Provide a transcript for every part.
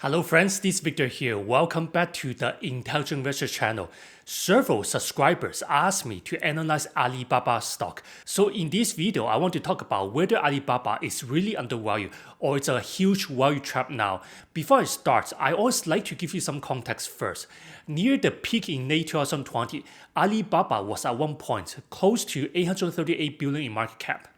Hello friends, this is Victor here. Welcome back to the Intelligent Investor channel. Several subscribers asked me to analyze Alibaba stock. So in this video, I want to talk about whether Alibaba is really undervalued or it's a huge value trap now. Before I start, I always like to give you some context first. Near the peak in late 2020, Alibaba was at one point close to 838 billion in market cap.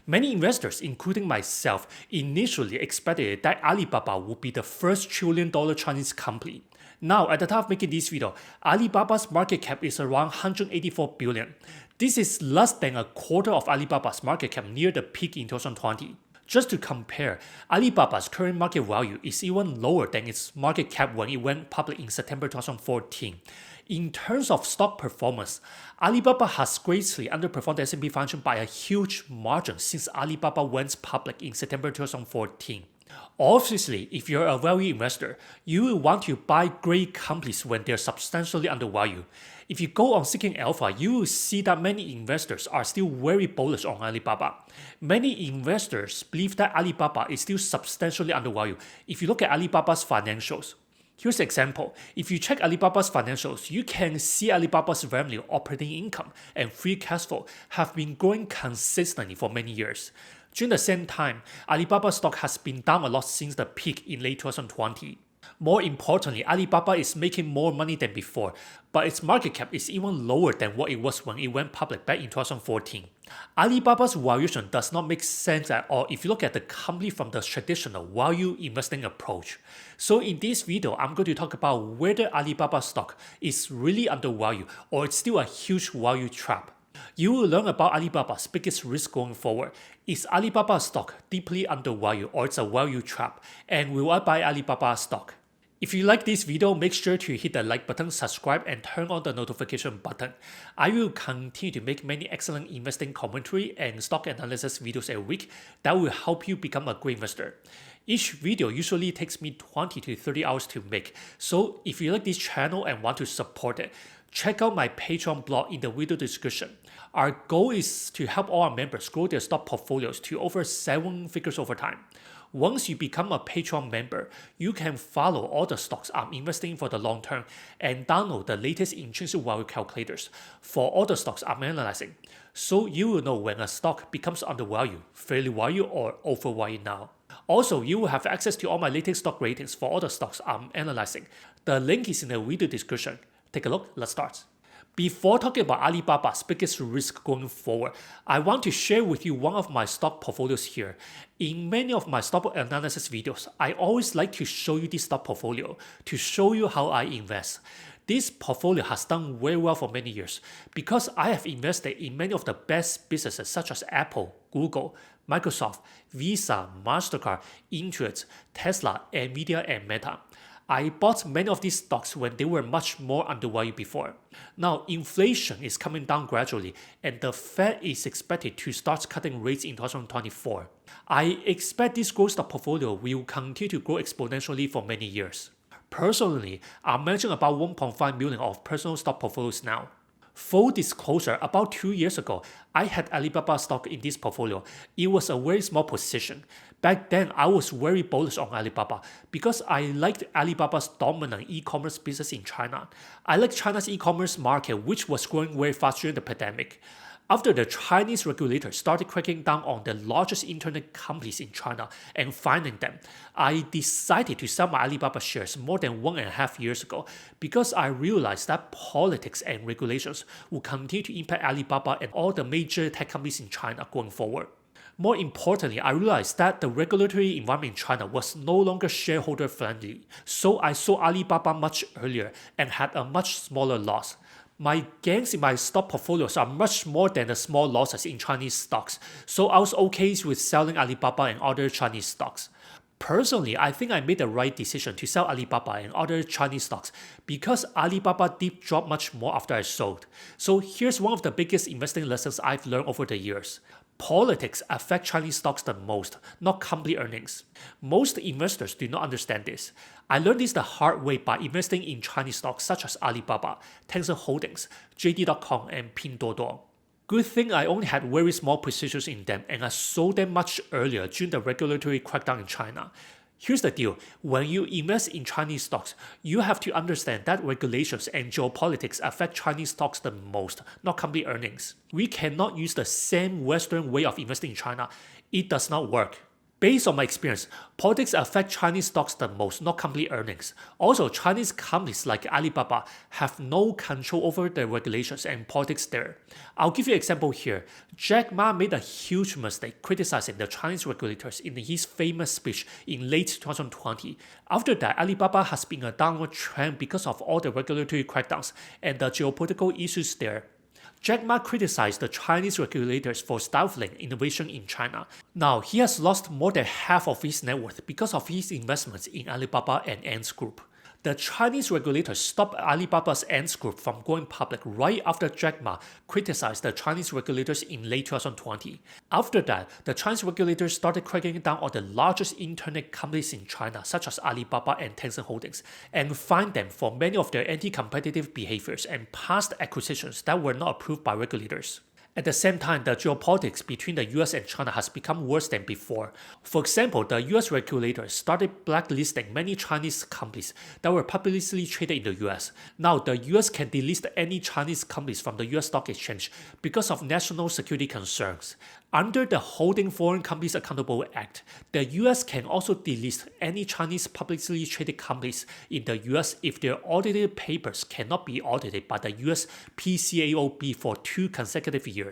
Many investors, including myself, initially expected that Alibaba would be the first trillion-dollar Chinese company. Now, at the time of making this video, Alibaba's market cap is around 184 billion. This is less than a quarter of Alibaba's market cap near the peak in 2020. Just to compare, Alibaba's current market value is even lower than its market cap when it went public in September 2014. In terms of stock performance, Alibaba has greatly underperformed the S&P 500 by a huge margin since Alibaba went public in September 2014. Obviously, if you're a value investor, you will want to buy great companies when they're substantially undervalued. If you go on Seeking Alpha, you will see that many investors are still very bullish on Alibaba. Many investors believe that Alibaba is still substantially undervalued if you look at Alibaba's financials. Here's an example. If you check Alibaba's financials, you can see Alibaba's revenue, operating income, and free cash flow have been growing consistently for many years. During the same time, Alibaba's stock has been down a lot since the peak in late 2020. More importantly, Alibaba is making more money than before, but its market cap is even lower than what it was when it went public back in 2014. Alibaba's valuation does not make sense at all if you look at the company from the traditional value investing approach. So in this video, I'm going to talk about whether Alibaba stock is really undervalued or it's still a huge value trap. You will learn about Alibaba's biggest risk going forward. Is Alibaba stock deeply undervalued or it's a value trap? And will I buy Alibaba stock? If you like this video, make sure to hit the like button, subscribe, and turn on the notification button. I will continue to make many excellent investing commentary and stock analysis videos a week that will help you become a great investor. Each video usually takes me 20 to 30 hours to make, so if you like this channel and want to support it, check out my Patreon blog in the video description. Our goal is to help all our members grow their stock portfolios to over 7 figures over time. Once you become a Patreon member, you can follow all the stocks I'm investing in for the long term and download the latest intrinsic value calculators for all the stocks I'm analyzing. So you will know when a stock becomes undervalued, fairly valued, or overvalued now. Also, you will have access to all my latest stock ratings for all the stocks I'm analyzing. The link is in the video description. Take a look, let's start. Before talking about Alibaba's biggest risk going forward, I want to share with you one of my stock portfolios here. In many of my stock analysis videos, I always like to show you this stock portfolio to show you how I invest. This portfolio has done very well for many years because I have invested in many of the best businesses such as Apple, Google, Microsoft, Visa, MasterCard, Intuit, Tesla, Nvidia, and Meta. I bought many of these stocks when they were much more undervalued before. Now, inflation is coming down gradually, and the Fed is expected to start cutting rates in 2024. I expect this growth stock portfolio will continue to grow exponentially for many years. Personally, I'm managing about 1.5 million of personal stock portfolios now. Full disclosure, about 2 years ago, I had Alibaba stock in this portfolio. It was a very small position. Back then, I was very bullish on Alibaba because I liked Alibaba's dominant e-commerce business in China. I liked China's e-commerce market, which was growing very fast during the pandemic. After the Chinese regulators started cracking down on the largest internet companies in China and fining them, I decided to sell my Alibaba shares more than 1.5 years ago because I realized that politics and regulations will continue to impact Alibaba and all the major tech companies in China going forward. More importantly, I realized that the regulatory environment in China was no longer shareholder friendly, so I sold Alibaba much earlier and had a much smaller loss. My gains in my stock portfolios are much more than the small losses in Chinese stocks, so I was okay with selling Alibaba and other Chinese stocks. Personally, I think I made the right decision to sell Alibaba and other Chinese stocks because Alibaba did drop much more after I sold. So here's one of the biggest investing lessons I've learned over the years. Politics affect Chinese stocks the most, not company earnings. Most investors do not understand this. I learned this the hard way by investing in Chinese stocks such as Alibaba, Tencent Holdings, JD.com, and Pinduoduo. Good thing I only had very small positions in them and I sold them much earlier during the regulatory crackdown in China. Here's the deal. When you invest in Chinese stocks, you have to understand that regulations and geopolitics affect Chinese stocks the most, not company earnings. We cannot use the same Western way of investing in China. It does not work. Based on my experience, politics affect Chinese stocks the most, not company earnings. Also, Chinese companies like Alibaba have no control over the regulations and politics there. I'll give you an example here. Jack Ma made a huge mistake criticizing the Chinese regulators in his famous speech in late 2020. After that, Alibaba has been a downward trend because of all the regulatory crackdowns and the geopolitical issues there. Jack Ma criticized the Chinese regulators for stifling innovation in China. Now, he has lost more than half of his net worth because of his investments in Alibaba and Ant Group. The Chinese regulators stopped Alibaba's Ant Group from going public right after Jack Ma criticized the Chinese regulators in late 2020. After that, the Chinese regulators started cracking down on the largest internet companies in China, such as Alibaba and Tencent Holdings, and fined them for many of their anti-competitive behaviors and past acquisitions that were not approved by regulators. At the same time, the geopolitics between the US and China has become worse than before. For example, the US regulators started blacklisting many Chinese companies that were publicly traded in the US. Now, the US can delist any Chinese companies from the US stock exchange because of national security concerns. Under the Holding Foreign Companies Accountable Act, the US can also delist any Chinese publicly traded companies in the US if their audited papers cannot be audited by the US PCAOB for 2 consecutive years.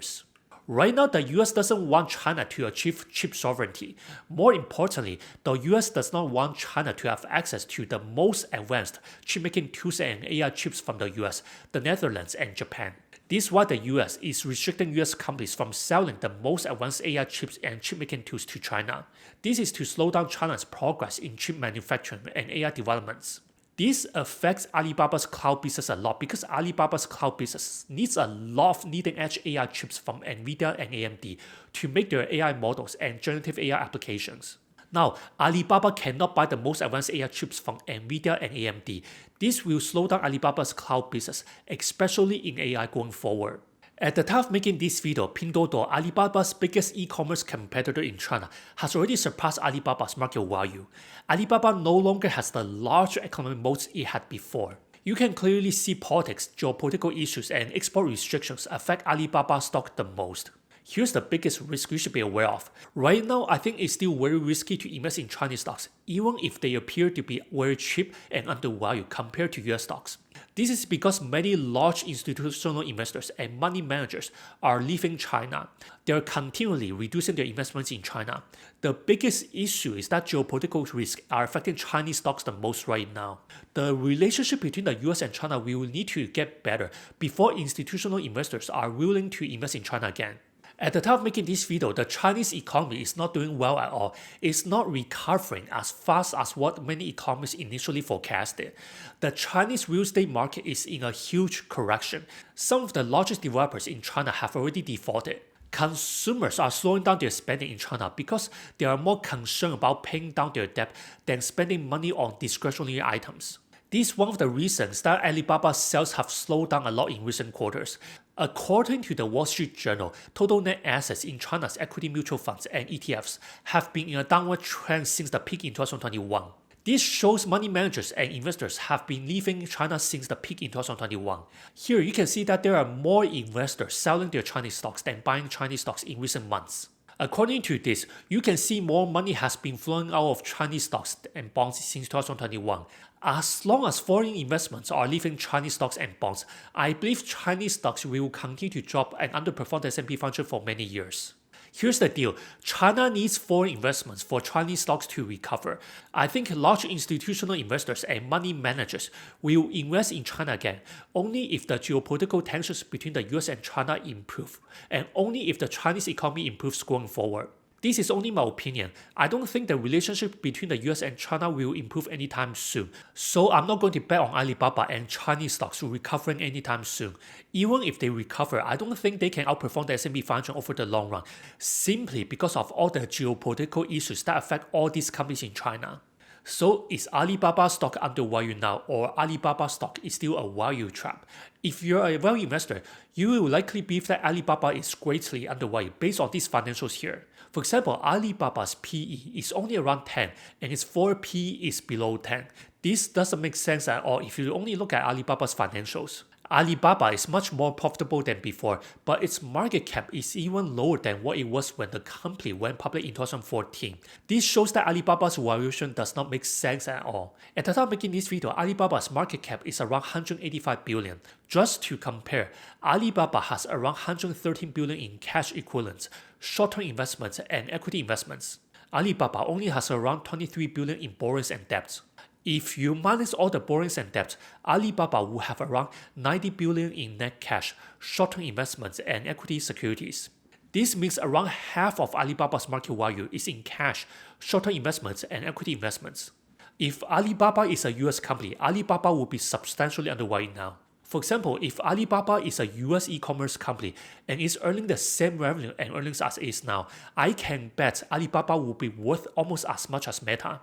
Right now, the US doesn't want China to achieve chip sovereignty. More importantly, the US does not want China to have access to the most advanced chipmaking tools and AI chips from the US, the Netherlands, and Japan. This is why the US is restricting US companies from selling the most advanced AI chips and chipmaking tools to China. This is to slow down China's progress in chip manufacturing and AI developments. This affects Alibaba's cloud business a lot because Alibaba's cloud business needs a lot of leading-edge AI chips from NVIDIA and AMD to make their AI models and generative AI applications. Now, Alibaba cannot buy the most advanced AI chips from NVIDIA and AMD. This will slow down Alibaba's cloud business, especially in AI going forward. At the time of making this video, Pinduoduo, Alibaba's biggest e-commerce competitor in China, has already surpassed Alibaba's market value. Alibaba no longer has the large economic moats it had before. You can clearly see politics, geopolitical issues, and export restrictions affect Alibaba's stock the most. Here's the biggest risk you should be aware of. Right now, I think it's still very risky to invest in Chinese stocks, even if they appear to be very cheap and undervalued compared to US stocks. This is because many large institutional investors and money managers are leaving China. They are continually reducing their investments in China. The biggest issue is that geopolitical risks are affecting Chinese stocks the most right now. The relationship between the US and China will need to get better before institutional investors are willing to invest in China again. At the time of making this video, the Chinese economy is not doing well at all. It's not recovering as fast as what many economists initially forecasted. The Chinese real estate market is in a huge correction. Some of the largest developers in China have already defaulted. Consumers are slowing down their spending in China because they are more concerned about paying down their debt than spending money on discretionary items. This is one of the reasons that Alibaba's sales have slowed down a lot in recent quarters. According to the Wall Street Journal, total net assets in China's equity mutual funds and ETFs have been in a downward trend since the peak in 2021. This shows money managers and investors have been leaving China since the peak in 2021. Here you can see that there are more investors selling their Chinese stocks than buying Chinese stocks in recent months. According to this, you can see more money has been flowing out of Chinese stocks and bonds since 2021. As long as foreign investments are leaving Chinese stocks and bonds, I believe Chinese stocks will continue to drop and underperform the S&P 500 for many years. Here's the deal. China needs foreign investments for Chinese stocks to recover. I think large institutional investors and money managers will invest in China again only if the geopolitical tensions between the US and China improve, and only if the Chinese economy improves going forward. This is only my opinion. I don't think the relationship between the US and China will improve anytime soon. So I'm not going to bet on Alibaba and Chinese stocks recovering anytime soon. Even if they recover, I don't think they can outperform the S&P 500 over the long run, simply because of all the geopolitical issues that affect all these companies in China. So is Alibaba stock undervalued now, or Alibaba stock is still a value trap? If you're a value investor, you will likely believe that Alibaba is greatly undervalued based on these financials here. For example, Alibaba's PE is only around 10 and its forward PE is below 10. This doesn't make sense at all if you only look at Alibaba's financials. Alibaba is much more profitable than before, but its market cap is even lower than what it was when the company went public in 2014. This shows that Alibaba's valuation does not make sense at all. At the time of making this video, Alibaba's market cap is around 185 billion. Just to compare, Alibaba has around 113 billion in cash equivalents, short-term investments, and equity investments. Alibaba only has around 23 billion in borrowings and debts. If you minus all the borrowings and debts, Alibaba will have around 90 billion in net cash, short-term investments, and equity securities. This means around half of Alibaba's market value is in cash, short-term investments, and equity investments. If Alibaba is a US company, Alibaba will be substantially undervalued now. For example, if Alibaba is a US e-commerce company and is earning the same revenue and earnings as it is now, I can bet Alibaba will be worth almost as much as Meta.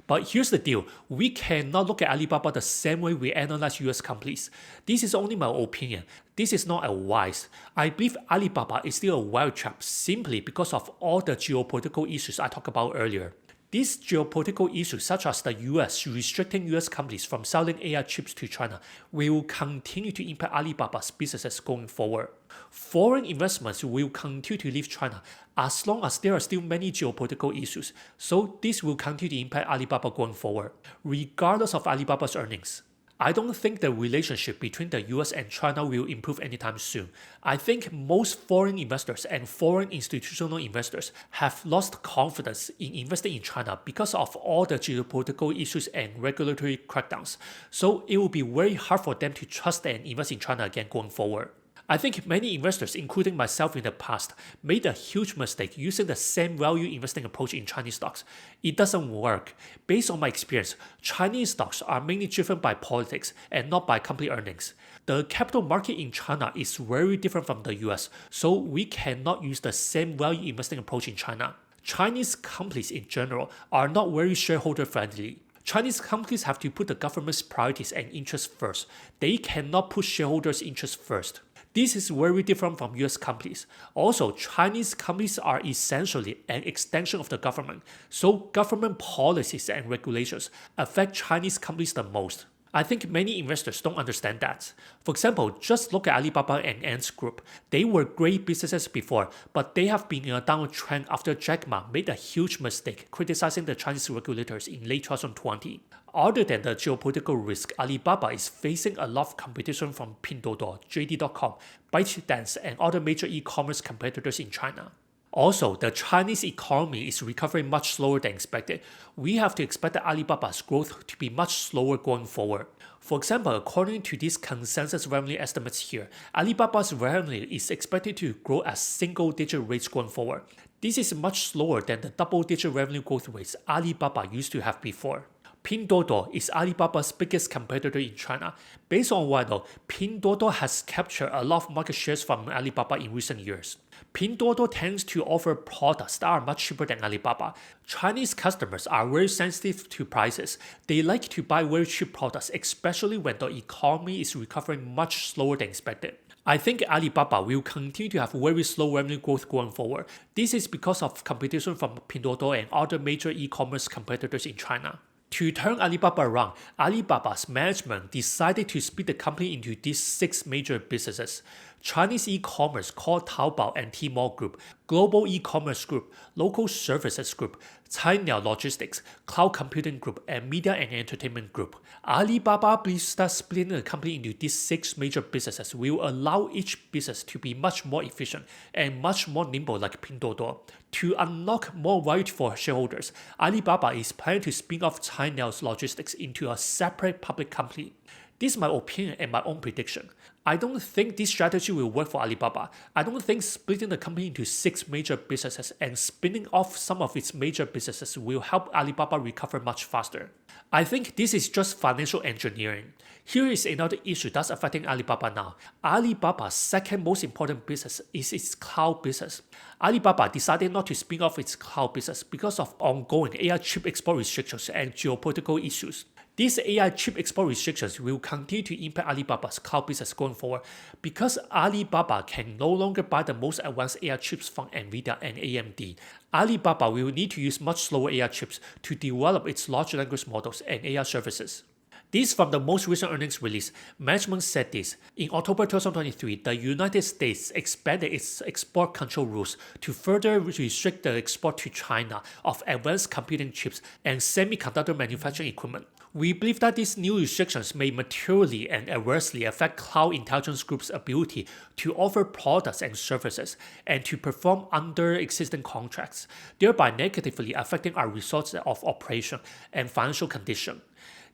But here's the deal, we cannot look at Alibaba the same way we analyze US companies. This is only my opinion. This is not advice. I believe Alibaba is still a wild trap simply because of all the geopolitical issues I talked about earlier. These geopolitical issues, such as the US restricting US companies from selling AI chips to China, will continue to impact Alibaba's businesses going forward. Foreign investments will continue to leave China as long as there are still many geopolitical issues, so this will continue to impact Alibaba going forward, regardless of Alibaba's earnings. I don't think the relationship between the US and China will improve anytime soon. I think most foreign investors and foreign institutional investors have lost confidence in investing in China because of all the geopolitical issues and regulatory crackdowns, so it will be very hard for them to trust and invest in China again going forward. I think many investors, including myself in the past, made a huge mistake using the same value investing approach in Chinese stocks. It doesn't work. Based on my experience, Chinese stocks are mainly driven by politics and not by company earnings. The capital market in China is very different from the US, so we cannot use the same value investing approach in China. Chinese companies in general are not very shareholder friendly. Chinese companies have to put the government's priorities and interests first. They cannot put shareholders' interests first. This is very different from US companies. Also, Chinese companies are essentially an extension of the government, so government policies and regulations affect Chinese companies the most. I think many investors don't understand that. For example, just look at Alibaba and Ant Group. They were great businesses before, but they have been in a downward trend after Jack Ma made a huge mistake criticizing the Chinese regulators in late 2020. Other than the geopolitical risk, Alibaba is facing a lot of competition from Pinduoduo, JD.com, ByteDance, and other major e-commerce competitors in China. Also, the Chinese economy is recovering much slower than expected. We have to expect Alibaba's growth to be much slower going forward. For example, according to these consensus revenue estimates here, Alibaba's revenue is expected to grow at single-digit rates going forward. This is much slower than the double-digit revenue growth rates Alibaba used to have before. Pinduoduo is Alibaba's biggest competitor in China. Based on what I know, Pinduoduo has captured a lot of market shares from Alibaba in recent years. Pinduoduo tends to offer products that are much cheaper than Alibaba. Chinese customers are very sensitive to prices. They like to buy very cheap products, especially when the economy is recovering much slower than expected. I think Alibaba will continue to have very slow revenue growth going forward. This is because of competition from Pinduoduo and other major e-commerce competitors in China. To turn Alibaba around, Alibaba's management decided to split the company into these 6 major businesses: Chinese e-commerce called Taobao and Tmall Group, Global E-commerce Group, Local Services Group, Cainiao Logistics, Cloud Computing Group, and Media and Entertainment Group. Alibaba believes that splitting the company into these 6 major businesses will allow each business to be much more efficient and much more nimble like Pinduoduo. To unlock more value for shareholders, Alibaba is planning to spin off Cainiao Logistics into a separate public company. This is my opinion and my own prediction. I don't think this strategy will work for Alibaba. I don't think splitting the company into 6 major businesses and spinning off some of its major businesses will help Alibaba recover much faster. I think this is just financial engineering. Here is another issue that's affecting Alibaba now. Alibaba's second most important business is its cloud business. Alibaba decided not to spin off its cloud business because of ongoing AI chip export restrictions and geopolitical issues. These AI chip export restrictions will continue to impact Alibaba's cloud business going forward because Alibaba can no longer buy the most advanced AI chips from Nvidia and AMD. Alibaba will need to use much slower AI chips to develop its large language models and AI services. This from the most recent earnings release. Management said this. In October 2023, the United States expanded its export control rules to further restrict the export to China of advanced computing chips and semiconductor manufacturing equipment. We believe that these new restrictions may materially and adversely affect Cloud Intelligence Group's ability to offer products and services and to perform under existing contracts, thereby negatively affecting our results of operation and financial condition.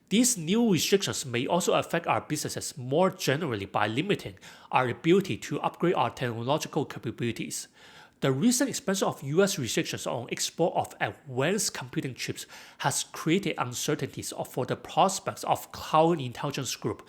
These new restrictions may also affect our businesses more generally by limiting our ability to upgrade our technological capabilities. The recent expansion of US restrictions on export of advanced computing chips has created uncertainties for the prospects of Cloud Intelligence Group.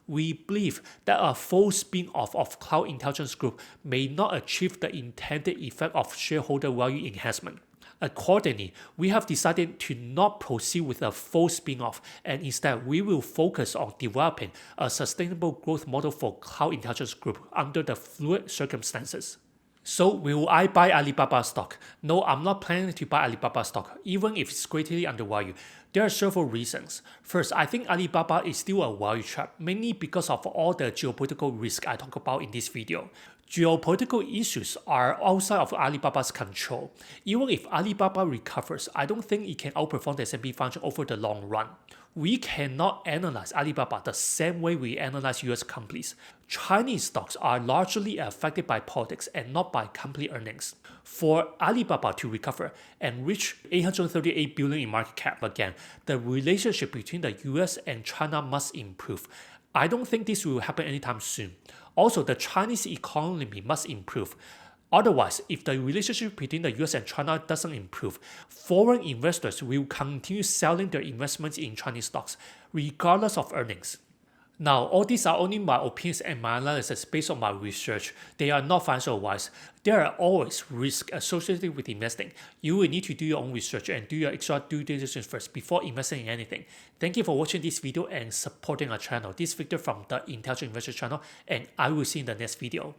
We believe that a full spin-off of Cloud Intelligence Group may not achieve the intended effect of shareholder value enhancement. Accordingly, we have decided to not proceed with a full spin-off, and instead we will focus on developing a sustainable growth model for Cloud Intelligence Group under the fluid circumstances. So will I buy Alibaba stock? No, I'm not planning to buy Alibaba stock, even if it's greatly undervalued. There are several reasons. First, I think Alibaba is still a value trap, mainly because of all the geopolitical risk I talk about in this video. Geopolitical issues are outside of Alibaba's control. Even if Alibaba recovers, I don't think it can outperform the S&P 500 over the long run. We cannot analyze Alibaba the same way we analyze US companies. Chinese stocks are largely affected by politics and not by company earnings. For Alibaba to recover and reach $838 billion in market cap again, the relationship between the US and China must improve. I don't think this will happen anytime soon. Also, the Chinese economy must improve. Otherwise, if the relationship between the US and China doesn't improve, foreign investors will continue selling their investments in Chinese stocks, regardless of earnings. Now, all these are only my opinions and my analysis based on my research. They are not financial advice. There are always risks associated with investing. You will need to do your own research and do your extra due diligence first before investing in anything. Thank you for watching this video and supporting our channel. This is Victor from the Intelligent Investor channel, and I will see you in the next video.